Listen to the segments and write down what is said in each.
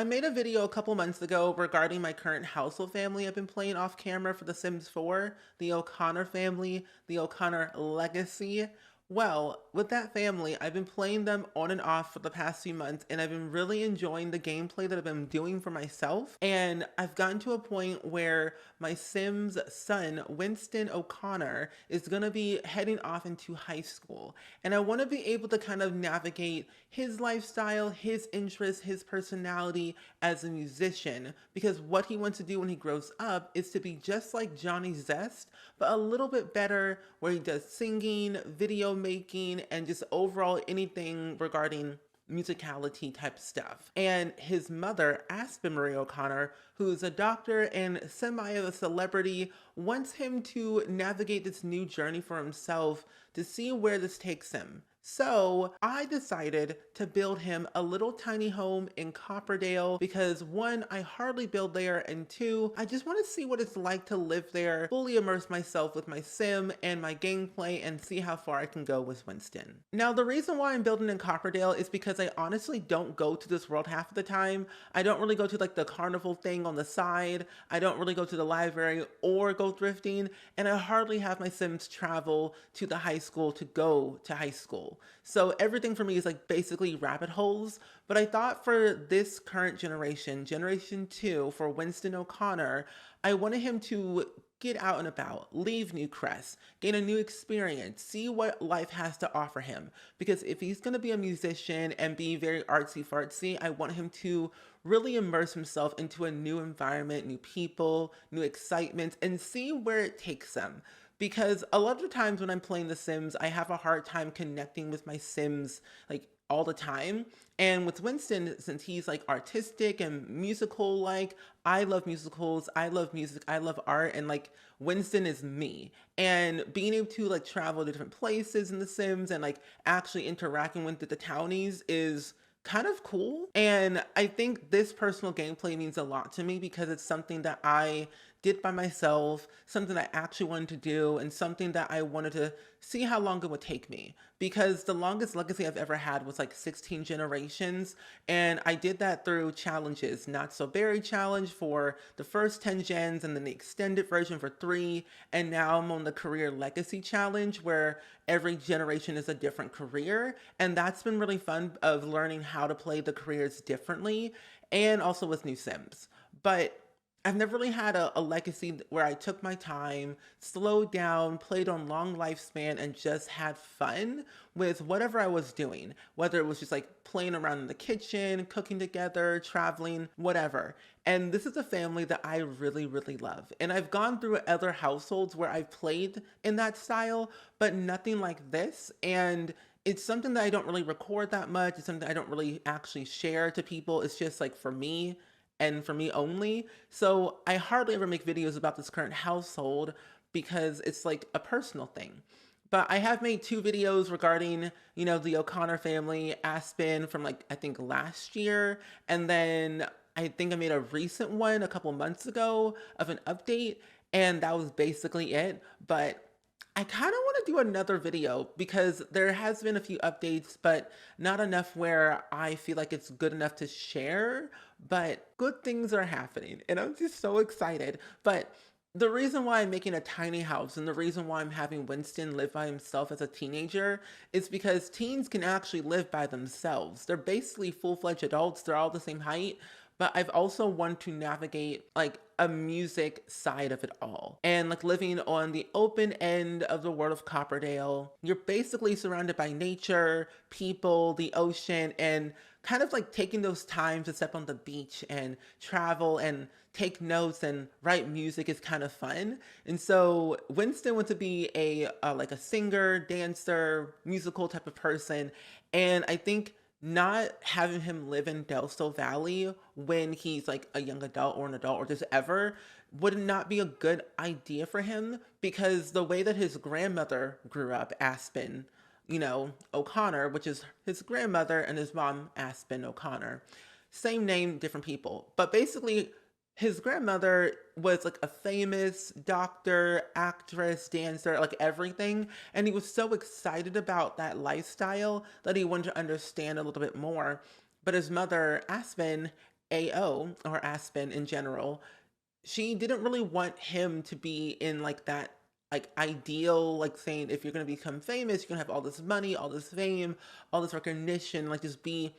I made a video a couple months ago regarding my current household family I've been playing off camera for The Sims 4, the O'Connor family, the O'Connor legacy. Well, with that family, I've been playing them on and off for the past few months, and I've been really enjoying the gameplay that I've been doing for myself. And I've gotten to a point where my Sims son, Winston O'Connor, is going to be heading off into high school. And I want to be able to kind of navigate his lifestyle, his interests, his personality as a musician, because what he wants to do when he grows up is to be just like Johnny Zest, but a little bit better, where he does singing, video making, and just overall anything regarding musicality type stuff. And his mother, Aspen Marie O'Connor, who's a doctor and semi of a celebrity, wants him to navigate this new journey for himself to see where this takes him. So I decided to build him a little tiny home in Copperdale because one, I hardly build there, and two, I just want to see what it's like to live there, fully immerse myself with my sim and my gameplay, and see how far I can go with Winston. Now, the reason why I'm building in Copperdale is because I honestly don't go to this world half of the time. I don't really go to like the carnival thing on the side. I don't really go to the library or go thrifting, and I hardly have my sims travel to the high school to go to high school. So everything for me is like basically rabbit holes. But I thought for this current generation, Generation 2, for Winston O'Connor, I wanted him to get out and about, leave Newcrest, gain a new experience, see what life has to offer him. Because if he's going to be a musician and be very artsy fartsy, I want him to really immerse himself into a new environment, new people, new excitement, and see where it takes him. Because a lot of the times when I'm playing The Sims, I have a hard time connecting with my Sims like all the time. And with Winston, since he's like artistic and musical, like I love musicals, I love music, I love art, and like Winston is me. And being able to like travel to different places in The Sims and like actually interacting with the townies is kind of cool. And I think this personal gameplay means a lot to me because it's something that I did by myself, something I actually wanted to do, and something that I wanted to see how long it would take me. Because the longest legacy I've ever had was like 16 generations, and I did that through challenges. Not So Berry challenge for the first 10 gens, and then the extended version for 3, and now I'm on the career legacy challenge where every generation is a different career, and that's been really fun of learning how to play the careers differently, and also with new sims. But I've never really had a legacy where I took my time, slowed down, played on long lifespan, and just had fun with whatever I was doing. Whether it was just like playing around in the kitchen, cooking together, traveling, whatever. And this is a family that I really, really love. And I've gone through other households where I've played in that style, but nothing like this. And it's something that I don't really record that much. It's something I don't really actually share to people. It's just like for me and for me only. So I hardly ever make videos about this current household because it's like a personal thing. But I have made 2 videos regarding, the O'Connor family, Aspen from like, I think last year. And then I think I made a recent one a couple months ago of an update. And that was basically it. But I kind of want to do another video because there has been a few updates, but not enough where I feel like it's good enough to share, but good things are happening and I'm just so excited. But the reason why I'm making a tiny house and the reason why I'm having Winston live by himself as a teenager is because teens can actually live by themselves. They're basically full-fledged adults. They're all the same height. But I've also wanted to navigate like a music side of it all. And like living on the open end of the world of Copperdale, you're basically surrounded by nature, people, the ocean, and kind of like taking those times to step on the beach and travel and take notes and write music is kind of fun. And so Winston wants to be a like a singer, dancer, musical type of person. And I think not having him live in Del Sol Valley when he's like a young adult or an adult or just ever would not be a good idea for him because the way that his grandmother grew up, Aspen, O'Connor, which is his grandmother, and his mom, Aspen O'Connor. Same name, different people. But basically, his grandmother was like a famous doctor, actress, dancer, like everything. And he was so excited about that lifestyle that he wanted to understand a little bit more. But his mother, Aspen, AO, or Aspen in general, she didn't really want him to be in like that like ideal, like saying if you're gonna become famous, you're gonna have all this money, all this fame, all this recognition, like just be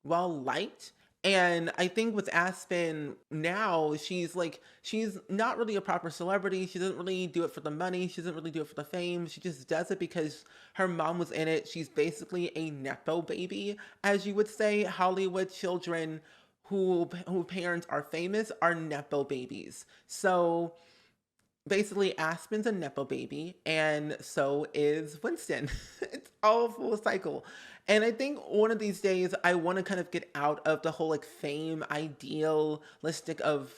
well liked. And I think with Aspen now, she's not really a proper celebrity. She doesn't really do it for the money. She doesn't really do it for the fame. She just does it because her mom was in it. She's basically a nepo baby, as you would say. Hollywood children who parents are famous are nepo babies. So basically Aspen's a nepo baby and so is Winston. It's all full cycle. And I think one of these days I want to kind of get out of the whole like fame idealistic of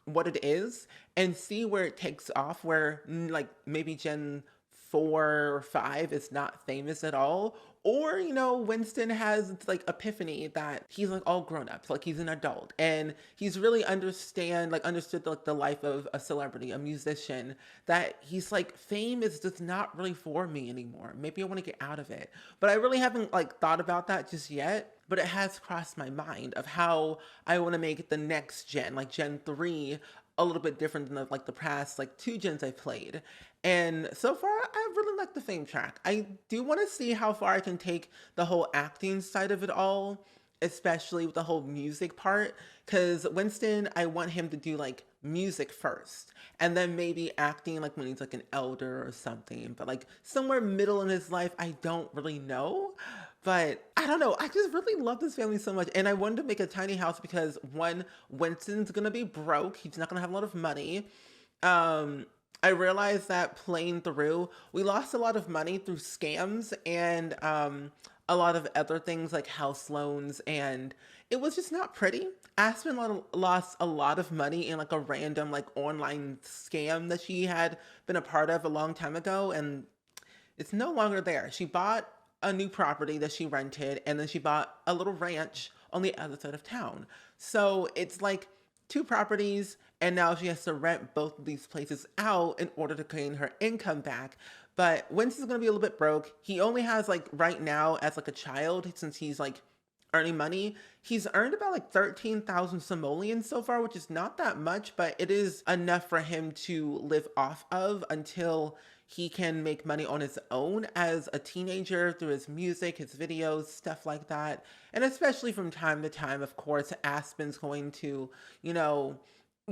what it is and see where it takes off, where like maybe Gen 4 or 5 is not famous at all, or Winston has like epiphany that he's like all grown up, like he's an adult and he's really understood like the life of a celebrity, a musician, that he's like fame is just not really for me anymore. Maybe I want to get out of it, but I really haven't like thought about that just yet. But it has crossed my mind of how I want to make the next gen, like Gen 3, a little bit different than like the past like 2 gens I played. And so far, I really like the fame track. I do want to see how far I can take the whole acting side of it all, especially with the whole music part. Because Winston, I want him to do like music first, and then maybe acting like when he's like an elder or something. But like somewhere middle in his life, I don't really know. But I don't know. I just really love this family so much. And I wanted to make a tiny house because one, Winston's gonna be broke. He's not gonna have a lot of money. Um, I realized that playing through, we lost a lot of money through scams and a lot of other things like house loans, and it was just not pretty. Aspen lost a lot of money in like a random like online scam that she had been a part of a long time ago, and it's no longer there. She bought a new property that she rented, and then she bought a little ranch on the other side of town. So it's like two properties, and now she has to rent both of these places out in order to gain her income back. But Winston's gonna be a little bit broke. He only has like right now as like a child, since he's like earning money, he's earned about like 13,000 simoleons so far, which is not that much, but it is enough for him to live off of until he can make money on his own as a teenager through his music, his videos, stuff like that. And especially from time to time, of course, Aspen's going to, you know,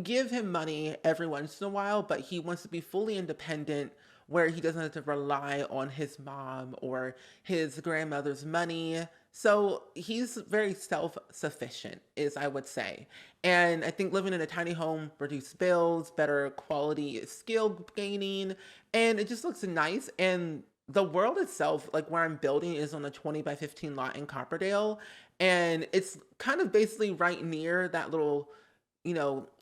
give him money every once in a while, but he wants to be fully independent where he doesn't have to rely on his mom or his grandmother's money. So he's very self-sufficient, is I would say. And I think living in a tiny home reduces bills, better quality skill gaining, and it just looks nice. And the world itself, like where I'm building, is on a 20 by 15 lot in Copperdale. And it's kind of basically right near that little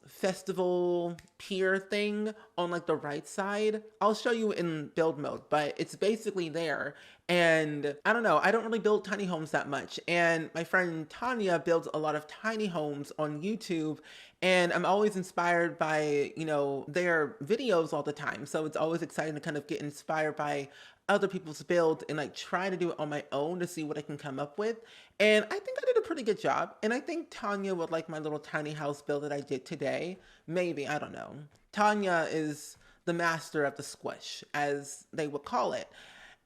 festival pier thing on like the right side. I'll show you in build mode, but it's basically there. And I don't know, I don't really build tiny homes that much. And my friend Tanya builds a lot of tiny homes on YouTube. And I'm always inspired by, their videos all the time. So it's always exciting to kind of get inspired by other people's builds and like try to do it on my own to see what I can come up with. And I think I did a pretty good job. And I think Tanya would like my little tiny house build that I did today. Maybe, I don't know. Tanya is the master of the squish, as they would call it.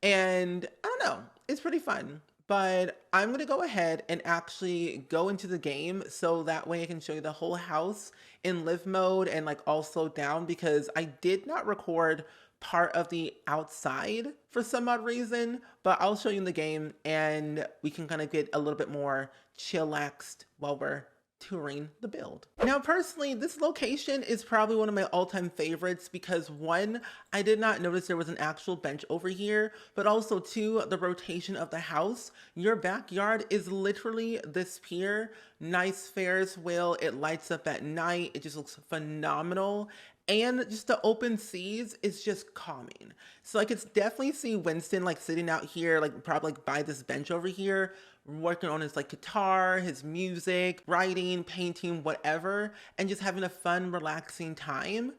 And I don't know, it's pretty fun. But I'm going to go ahead and actually go into the game so that way I can show you the whole house in live mode and like all slowed down, because I did not record part of the outside for some odd reason, but I'll show you in the game and we can kind of get a little bit more chillaxed while we're touring the build. Now, personally, this location is probably one of my all-time favorites because one, I did not notice there was an actual bench over here, but also two, the rotation of the house. Your backyard is literally this pier, nice Ferris wheel. It lights up at night. It just looks phenomenal. And just the open seas is just calming. So I could definitely see Winston like sitting out here, like probably like by this bench over here, working on his like guitar, his music, writing, painting, whatever, and just having a fun, relaxing time.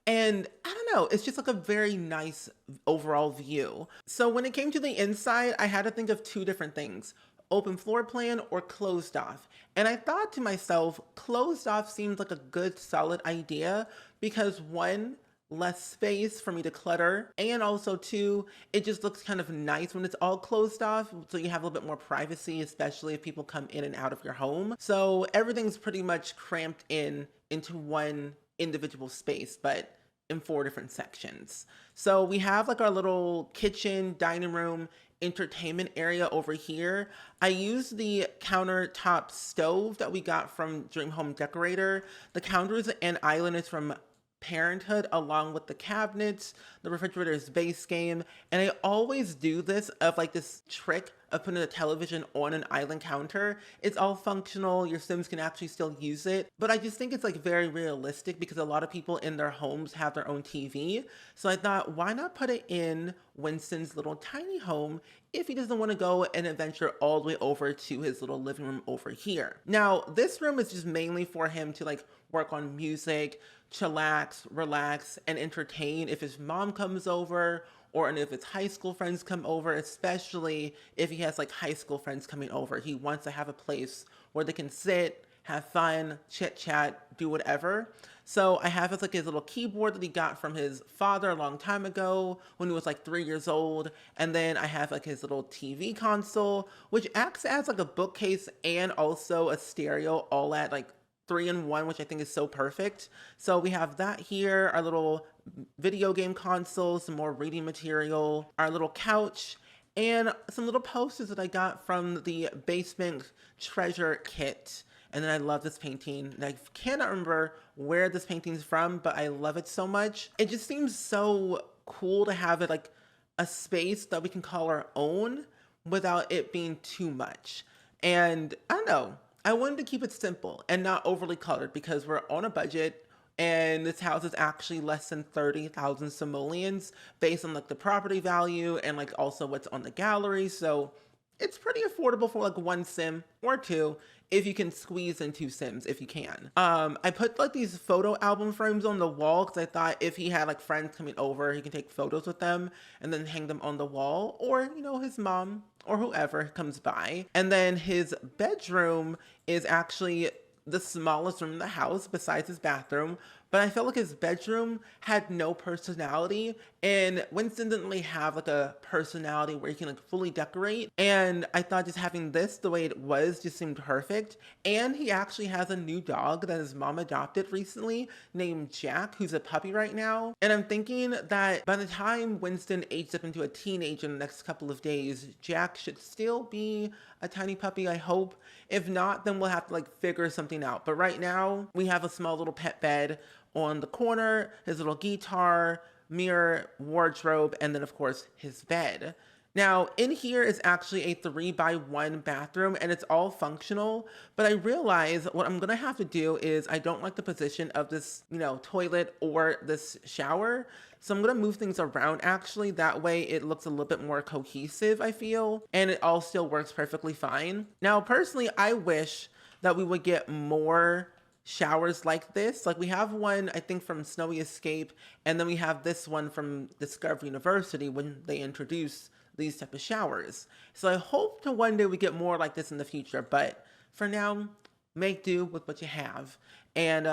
And I don't know, it's just like a very nice overall view. So when it came to the inside, I had to think of two different things. open floor plan or closed off. And I thought to myself, closed off seems like a good solid idea because one, less space for me to clutter, and also two, it just looks kind of nice when it's all closed off, so you have a little bit more privacy, especially if people come in and out of your home. So everything's pretty much cramped in into one individual space, but in 4 different sections. So we have like our little kitchen, dining room, entertainment area over here. I used the countertop stove that we got from Dream Home Decorator. The counters and island is from Parenthood, along with the cabinets, the refrigerator's base game. And I always do this of like this trick of putting a television on an island counter. It's all functional, your Sims can actually still use it, but I just think it's like very realistic because a lot of people in their homes have their own TV. So I thought, why not put it in Winston's little tiny home if he doesn't want to go and adventure all the way over to his little living room over here. Now, this room is just mainly for him to like work on music, chillax, relax, and entertain if his mom comes over or and if his high school friends come over, especially if he has like high school friends coming over. He wants to have a place where they can sit, have fun, chit chat, do whatever. So I have his like his little keyboard that he got from his father a long time ago when he was like 3 years old. And then I have like his little TV console, which acts as like a bookcase and also a stereo all at like 3-in-1, which I think is so perfect. So we have that here, our little video game console, some more reading material, our little couch, and some little posters that I got from the basement treasure kit. And then I love this painting. And I cannot remember where this painting's from, but I love it so much. It just seems so cool to have it like a space that we can call our own without it being too much. And I don't know, I wanted to keep it simple and not overly cluttered because we're on a budget and this house is actually less than 30,000 simoleons based on like the property value and like also what's on the gallery. So it's pretty affordable for like one sim or two if you can squeeze in 2 sims if you can. I put like these photo album frames on the wall because I thought if he had like friends coming over, he can take photos with them and then hang them on the wall, or you know, his mom or whoever comes by. And then his bedroom is actually the smallest room in the house besides his bathroom, but I felt like his bedroom had no personality, and Winston didn't really have like a personality where he can like fully decorate. And I thought just having this the way it was just seemed perfect. And he actually has a new dog that his mom adopted recently named Jack, who's a puppy right now. And I'm thinking that by the time Winston ages up into a teenager in the next couple of days, Jack should still be a tiny puppy, I hope. If not, then we'll have to like figure something out. But right now we have a small little pet bed on the corner, his little guitar, mirror, wardrobe, and then of course his bed. Now in here is actually a 3x1 bathroom and it's all functional, but I realize what I'm gonna have to do is I don't like the position of this, you know, toilet or this shower. So I'm gonna move things around actually, that way it looks a little bit more cohesive, I feel, and it all still works perfectly fine. Now personally, I wish that we would get more showers like this. Like we have one, I think, from Snowy Escape, and then we have this one from Discovery University when they introduce these type of showers. So I hope to one day we get more like this in the future, but for now, make do with what you have. And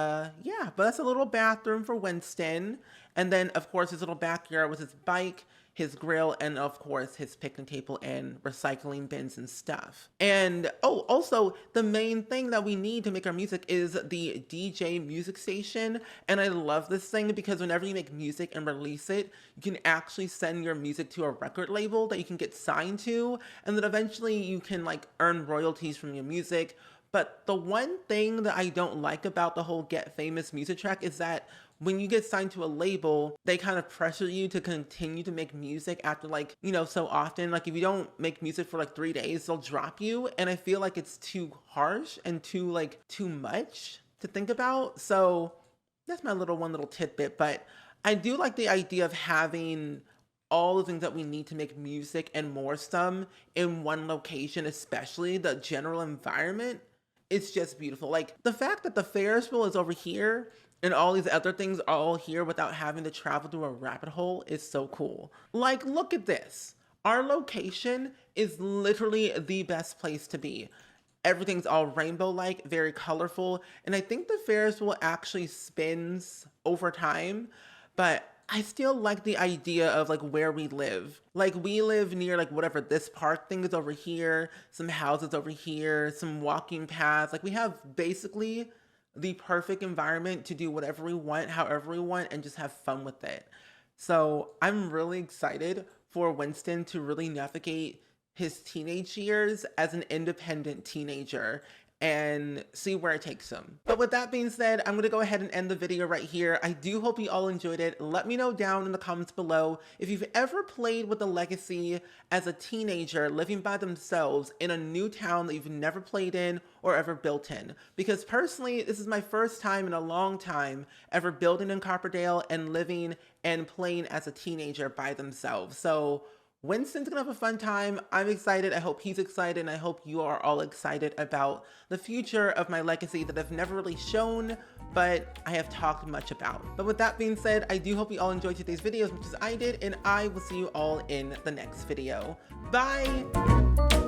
yeah, but that's a little bathroom for Winston. And then of course his little backyard with his bike, his grill, and of course his picnic table and recycling bins and stuff. And oh, also the main thing that we need to make our music is the DJ music station. And I love this thing because whenever you make music and release it, you can actually send your music to a record label that you can get signed to, and then eventually you can like earn royalties from your music. But the one thing that I don't like about the whole Get Famous music track is that when you get signed to a label, they kind of pressure you to continue to make music after like, you know, so often. Like if you don't make music for like 3 days, they'll drop you. And I feel like it's too harsh and too much to think about. So that's my one little tidbit. But I do like the idea of having all the things that we need to make music and more some in one location, especially the general environment. It's just beautiful. Like the fact that the Ferris wheel is over here and all these other things are all here without having to travel through a rabbit hole is so cool. Like, look at this. Our location is literally the best place to be. Everything's all rainbow-like, very colorful, and I think the Ferris wheel actually spins over time, but I still like the idea of like where we live. Like we live near like whatever this park thing is over here, some houses over here, some walking paths. Like we have basically the perfect environment to do whatever we want, however we want, and just have fun with it. So I'm really excited for Winston to really navigate his teenage years as an independent teenager and see where it takes him. But with that being said, I'm gonna go ahead and end the video right here. I do hope you all enjoyed it. Let me know down in the comments below if you've ever played with a legacy as a teenager living by themselves in a new town that you've never played in or ever built in. Because personally, this is my first time in a long time ever building in Copperdale and living and playing as a teenager by themselves. So Winston's gonna have a fun time. I'm excited. I hope he's excited. And I hope you are all excited about the future of my legacy that I've never really shown, but I have talked much about. But with that being said, I do hope you all enjoyed today's video as much as I did, and I will see you all in the next video. Bye!